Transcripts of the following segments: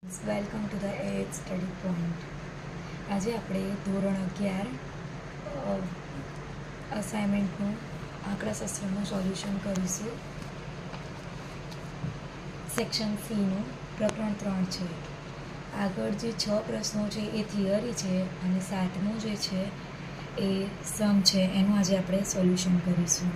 Welcome to the 8th study point. આજે આપણે ધોરણ 11 અસાઇનમેન્ટનું આંકડાશાસ્ત્રનું સોલ્યુશન કરીશું. સેક્શન સીનું પ્રકરણ 3 છે. આગળ જે 6 પ્રશ્નો છે એ થિયરી છે અને 7મું જે છે એ સમ છે, એનું આજે આપણે સોલ્યુશન કરીશું.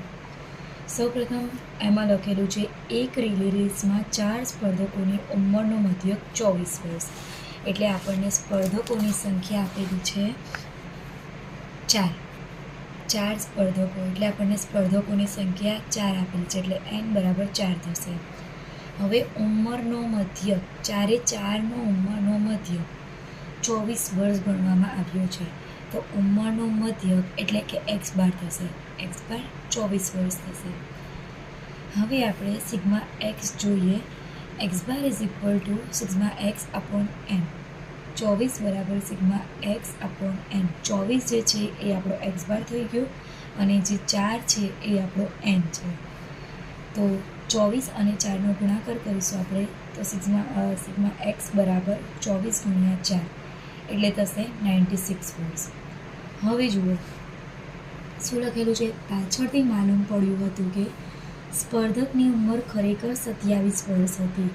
સૌપ્રથમ એમાં લખેલું છે, એક રિલે રેસમાં 4 સ્પર્ધકોની ઉંમરનો મધ્યક 24 વર્ષ. એટલે આપણને સ્પર્ધકોની સંખ્યા આપેલી છે 4 સ્પર્ધકો, એટલે આપણને સ્પર્ધકોની સંખ્યા 4 આપેલી છે, એટલે n બરાબર 4 થશે. હવે ઉંમરનો મધ્યક, 4નો ઉંમરનો મધ્યક 24 વર્ષ ગણવામાં આવ્યો છે. તો ઉંમરનો મધ્યક એટલે કે x બાર થશે. x બાર 24 વર્ષ થશે. હવે આપણે સિગ્મા x જોઈએ. x bar is equal to sigma x upon n. 24 બરાબર સિગ્મા x અપોન n. 24 જે છે એ આપણો x બાર થઈ ગયો અને જે 4 છે એ આપણો n છે. તો 24 અને 4નો ગુણાકાર કરીશું આપણે, તો સિગ્મા x બરાબર 24 ગુણ્યા 4 એટલે થશે 96 વર્ષ. હવે જુઓ શું લખેલું છે. પાછળથી માલુમ પડ્યું હતું કે સ્પર્ધકની ઉંમર ખરેખર 27 વર્ષ હતી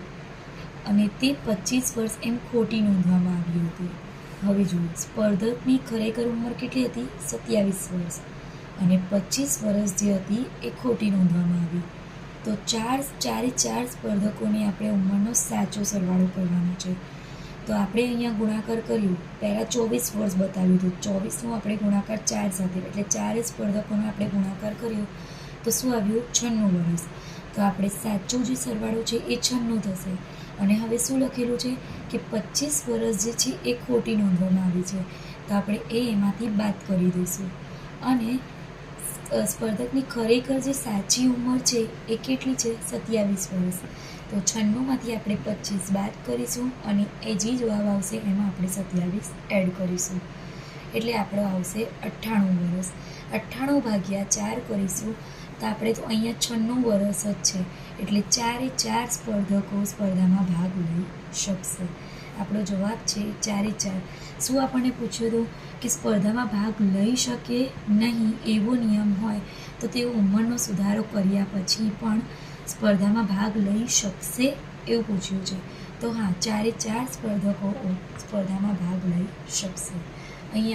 અને તે 25 વર્ષ એમ ખોટી નોંધવામાં આવી હતી. હવે જુઓ, સ્પર્ધકની ખરેખર ઉંમર કેટલી હતી? 27 વર્ષ, અને 25 વર્ષ જે હતી એ ખોટી નોંધવામાં આવી. તો ચારે ચાર સ્પર્ધકોની આપણે ઉંમરનો સાચો સરવાળો કરવાનો છે. તો આપણે અહીંયા ગુણાકાર કર્યું, પહેલાં 24 વર્ષ બતાવ્યું હતું, 24નો આપણે ગુણાકાર 4 સાથે, એટલે 4 સ્પર્ધકોનો આપણે ગુણાકાર કર્યો તો શું આવ્યું? 96 વર્ષ. તો આપણે સાચો જે સરવાળો છે એ 96 થશે. અને હવે શું લખેલું છે કે 25 વર્ષ જે છે એ ખોટી નોંધવામાં આવી છે, તો આપણે એમાંથી બાદ કરી દઈશું. અને સ્પર્ધકની ખરેખર જે સાચી ઉંમર છે એ કેટલી છે? 27 વર્ષ. તો 96માંથી આપણે 25 બાદ કરીશું અને એ જે જવાબ આવશે એમાં આપણે 27 એડ કરીશું, એટલે આપણો આવશે 98 વર્ષ. 98 ભાગ્યા 4 કરીશું તો આપણે તો અહીંયા 96 વર્ષ જ છે, એટલે 4 સ્પર્ધકો સ્પર્ધામાં ભાગ લઈ શકશે. આપણો જવાબ છે 4. શું આપણને પૂછ્યું હતું કે સ્પર્ધામાં ભાગ લઈ શકે નહીં એવો નિયમ હોય તો તેઓ ઉંમરનો સુધારો કર્યા પછી પણ સ્પર્ધામાં ભાગ લઈ શકશે એવું પૂછ્યું છે. તો હા, 4 સ્પર્ધકો સ્પર્ધામાં ભાગ લઈ શકશે. અહીંયા